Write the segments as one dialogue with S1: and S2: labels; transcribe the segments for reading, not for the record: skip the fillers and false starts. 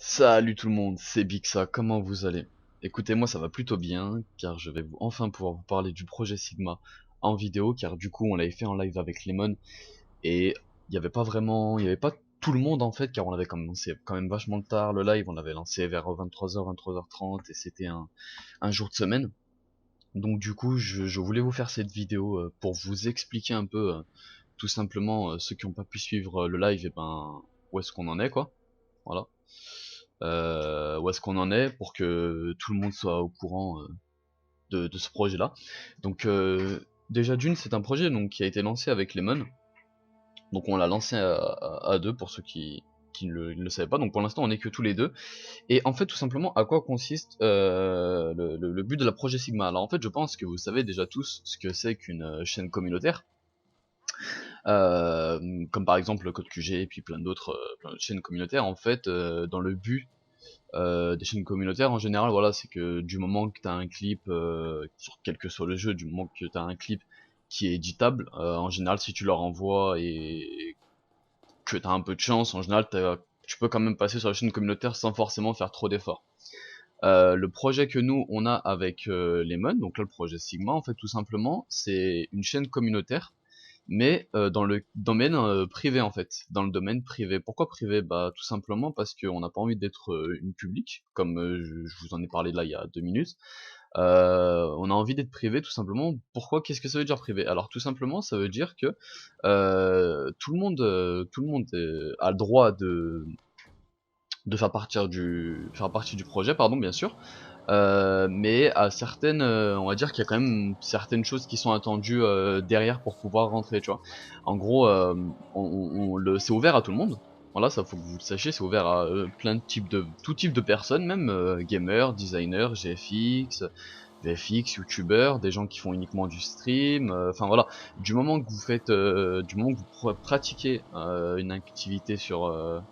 S1: Salut tout le monde, c'est Bixa, comment vous allez? Écoutez, moi ça va plutôt bien, car je vais enfin pouvoir vous parler du projet Sigma en vidéo, car du coup on l'avait fait en live avec Lemon, et il y avait pas tout le monde en fait, car on avait commencé quand même vachement tard le live, on l'avait lancé vers 23h, 23h30, et c'était un jour de semaine. Donc du coup je voulais vous faire cette vidéo pour vous expliquer un peu, tout simplement, ceux qui n'ont pas pu suivre le live, et ben où est-ce qu'on en est quoi, voilà. Où est-ce qu'on en est pour que tout le monde soit au courant de ce projet-là. Donc déjà d'une, c'est un projet donc qui a été lancé avec Lemon. Donc on l'a lancé à deux pour ceux qui ne le savaient pas. Donc pour l'instant on est que tous les deux. Et en fait tout simplement à quoi consiste le but de la projet Sigma. Alors en fait je pense que vous savez déjà tous ce que c'est qu'une chaîne communautaire. Euh, Comme par exemple le Code QG et puis plein d'autres chaînes communautaires en fait, dans le but des chaînes communautaires en général, voilà, c'est que du moment que tu as un clip, sur quel que soit le jeu, du moment que tu as un clip qui est éditable, en général si tu leur envoies et que tu as un peu de chance, en général tu peux quand même passer sur la chaîne communautaire sans forcément faire trop d'efforts. Le projet que nous on a avec Lemon, donc là le projet Sigma en fait tout simplement, c'est une chaîne communautaire mais dans le domaine privé en fait, dans le domaine privé. Pourquoi privé? Bah tout simplement parce qu'on n'a pas envie d'être une publique, comme je vous en ai parlé là il y a 2 minutes. On a envie d'être privé tout simplement. Pourquoi? Qu'est-ce que ça veut dire privé? Alors tout simplement ça veut dire que tout le monde a le droit de faire partie du projet, pardon, bien sûr. Mais à certaines, on va dire qu'il y a quand même certaines choses qui sont attendues derrière pour pouvoir rentrer, tu vois. En gros, c'est ouvert à tout le monde. Voilà, ça faut que vous le sachiez, c'est ouvert à plein de types tout type de personnes, même gamers, designers, VFX, youtubeurs, des gens qui font uniquement du stream. Enfin voilà, du moment que vous pratiquez une activité sur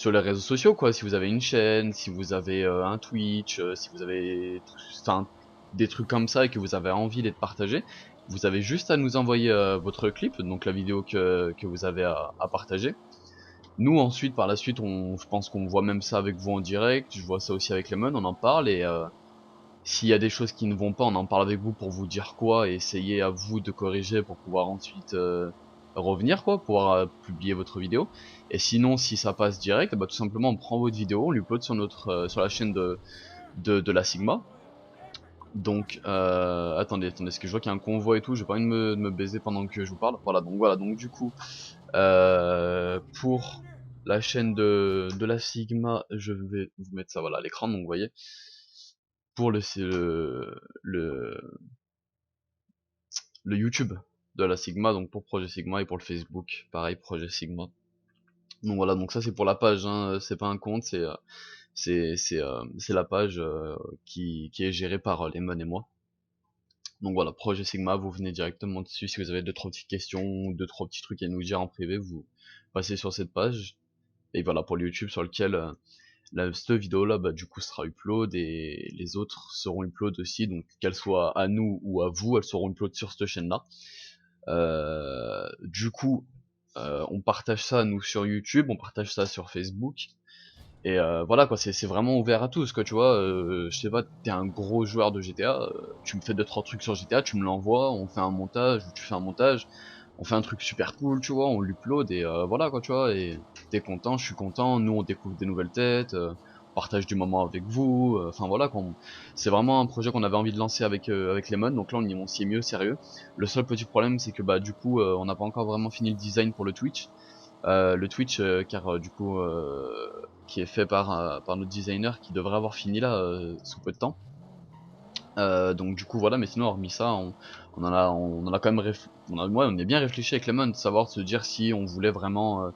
S1: les réseaux sociaux quoi, si vous avez une chaîne, si vous avez un Twitch, si vous avez enfin des trucs comme ça et que vous avez envie d'être partagé, vous avez juste à nous envoyer votre clip, donc la vidéo que vous avez à partager. Nous ensuite par la suite je pense qu'on voit même ça avec vous en direct, je vois ça aussi avec Lemon, on en parle et s'il y a des choses qui ne vont pas, on en parle avec vous pour vous dire quoi et essayer à vous de corriger pour pouvoir ensuite revenir quoi, pouvoir publier votre vidéo. Et sinon, si ça passe direct, bah tout simplement on prend votre vidéo, on l'upload sur sur la chaîne de la Sigma. Donc attendez, parce que je vois qu'il y a un convoi et tout, j'ai pas envie de me baiser pendant que je vous parle. Voilà, donc du coup pour la chaîne de la Sigma, je vais vous mettre ça voilà à l'écran, donc vous voyez. Pour le, le YouTube de la Sigma, donc pour Projet Sigma, et pour le Facebook, pareil, Projet Sigma. Donc voilà, donc ça c'est pour la page, hein, c'est pas un compte, c'est la page qui est gérée par Lemon et moi. Donc voilà, Projet Sigma, vous venez directement dessus si vous avez deux trois petites questions, deux trois petits trucs à nous dire en privé, vous passez sur cette page. Et voilà pour le YouTube sur lequel cette vidéo là bah, du coup sera upload et les autres seront upload aussi, donc qu'elles soient à nous ou à vous, elles seront upload sur cette chaîne là. Du coup on partage ça nous sur YouTube, on partage ça sur Facebook et voilà quoi, c'est vraiment ouvert à tous quoi, tu vois. Je sais pas, t'es un gros joueur de GTA, tu me fais deux trois trucs sur GTA, tu me l'envoies, on fait un montage ou tu fais un montage, on fait un truc super cool, tu vois, on l'upload et voilà quoi, tu vois, et t'es content, je suis content, nous on découvre des nouvelles têtes, on partage du moment avec vous, enfin voilà quoi, c'est vraiment un projet qu'on avait envie de lancer avec Lemon, donc là on s'y est mieux sérieux. Le seul petit problème c'est que bah du coup on n'a pas encore vraiment fini le design pour le Twitch car du coup qui est fait par notre designer qui devrait avoir fini là sous peu de temps. Donc du coup voilà, mais sinon hormis ça, on en a quand même ouais, on est bien réfléchi avec Lemon, de savoir de se dire si on voulait vraiment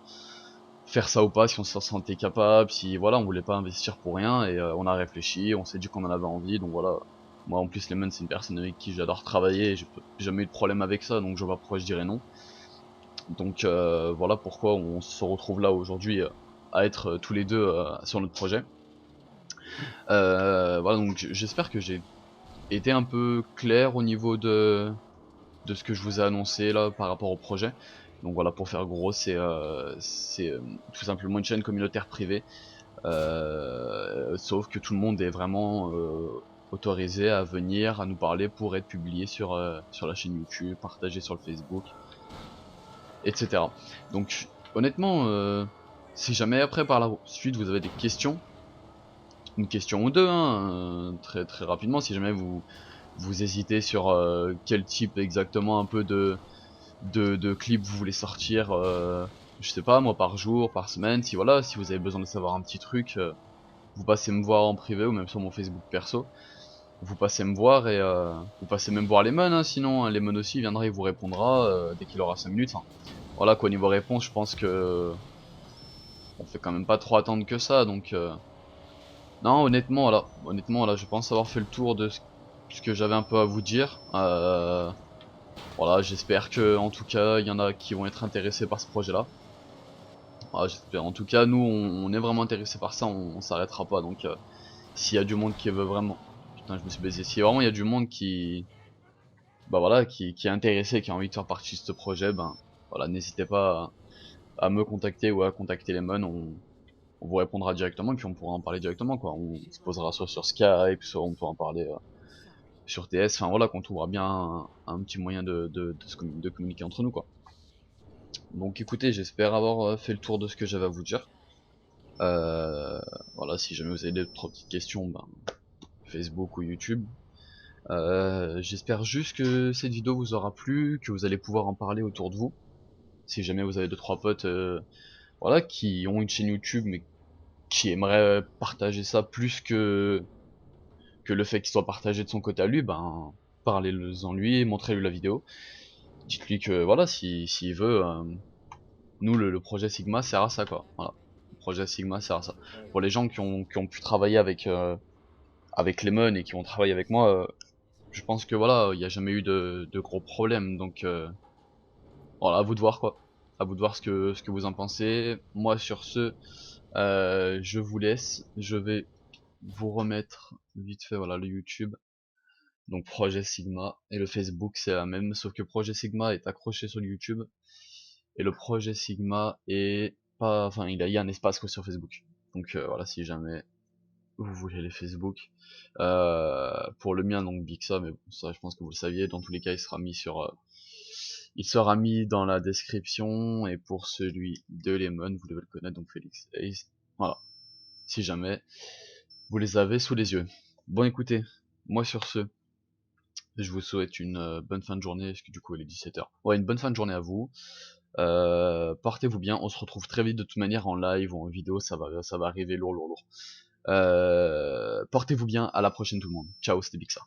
S1: faire ça ou pas, si on se sentait capable, si voilà, on voulait pas investir pour rien et on a réfléchi, on s'est dit qu'on en avait envie, donc voilà. Moi en plus Lemon c'est une personne avec qui j'adore travailler, et j'ai jamais eu de problème avec ça, donc je vois pas pourquoi je dirais non. Donc voilà pourquoi on se retrouve là aujourd'hui à être tous les deux sur notre projet. Voilà, donc j'espère que j'ai été un peu clair au niveau de ce que je vous ai annoncé là par rapport au projet. Donc voilà, pour faire gros, c'est tout simplement une chaîne communautaire privée Sauf que tout le monde est vraiment autorisé à venir, à nous parler pour être publié sur la chaîne YouTube, partagé sur le Facebook, etc. Donc honnêtement, si jamais après par la suite vous avez des questions, une question ou deux, hein, très très rapidement, si jamais vous hésitez sur quel type exactement un peu de clip vous voulez sortir, je sais pas moi, par jour, par semaine, si voilà, si vous avez besoin de savoir un petit truc, vous passez me voir en privé ou même sur mon Facebook perso, vous passez me voir et vous passez même voir Lemon, hein, sinon hein, Lemon aussi viendra, il vous répondra dès qu'il aura 5 minutes. Enfin, voilà quoi, niveau réponse, je pense que on fait quand même pas trop attendre que ça, donc non, honnêtement là, je pense avoir fait le tour de ce que j'avais un peu à vous dire. Voilà, j'espère que en tout cas, il y en a qui vont être intéressés par ce projet-là. Voilà, j'espère. En tout cas, nous, on est vraiment intéressés par ça, on s'arrêtera pas. Donc, s'il y a du monde qui veut vraiment, putain, je me suis baisé. Si vraiment il y a du monde qui, bah voilà, qui est intéressé, qui a envie de faire partie de ce projet, ben voilà, n'hésitez pas à me contacter ou à contacter les mônes. On vous répondra directement et puis on pourra en parler directement quoi. On se posera soit sur Skype, soit on peut en parler sur TS. Enfin voilà, qu'on trouvera bien un petit moyen de communiquer entre nous quoi. Donc écoutez, j'espère avoir fait le tour de ce que j'avais à vous dire. Euh, voilà, si jamais vous avez d'autres petites questions, ben, Facebook ou YouTube. J'espère juste que cette vidéo vous aura plu, que vous allez pouvoir en parler autour de vous. Si jamais vous avez deux trois potes, voilà, qui ont une chaîne YouTube mais qui aimeraient partager ça plus que le fait qu'il soit partagé de son côté à lui, ben parlez-en lui, montrez-lui la vidéo. Dites-lui que voilà, s'il veut, nous le projet Sigma sert à ça quoi. Voilà. Le projet Sigma sert à ça. Pour les gens qui ont pu travailler avec Lemon et qui ont travaillé avec moi, je pense que voilà, il n'y a jamais eu de gros problèmes. Donc voilà, à vous de voir quoi. À vous de voir ce que vous en pensez. Moi sur ce, je vous laisse. Je vais vous remettre vite fait voilà le YouTube. Donc Projet Sigma et le Facebook c'est la même, sauf que Projet Sigma est accroché sur le YouTube et le Projet Sigma est pas, enfin il y a un espace quoi sur Facebook. Donc voilà, si jamais vous voulez les Facebook. Pour le mien donc Bixa, mais bon, ça je pense que vous le saviez. Dans tous les cas, il sera mis dans la description et pour celui de Lemon, vous devez le connaître donc Félix Ace. Voilà. Si jamais vous les avez sous les yeux. Bon écoutez, moi sur ce, je vous souhaite une bonne fin de journée, parce que du coup il est 17h. Ouais, une bonne fin de journée à vous. Portez-vous bien, on se retrouve très vite de toute manière en live ou en vidéo, ça va arriver lourd. Portez-vous bien, à la prochaine tout le monde. Ciao, c'était Bixa.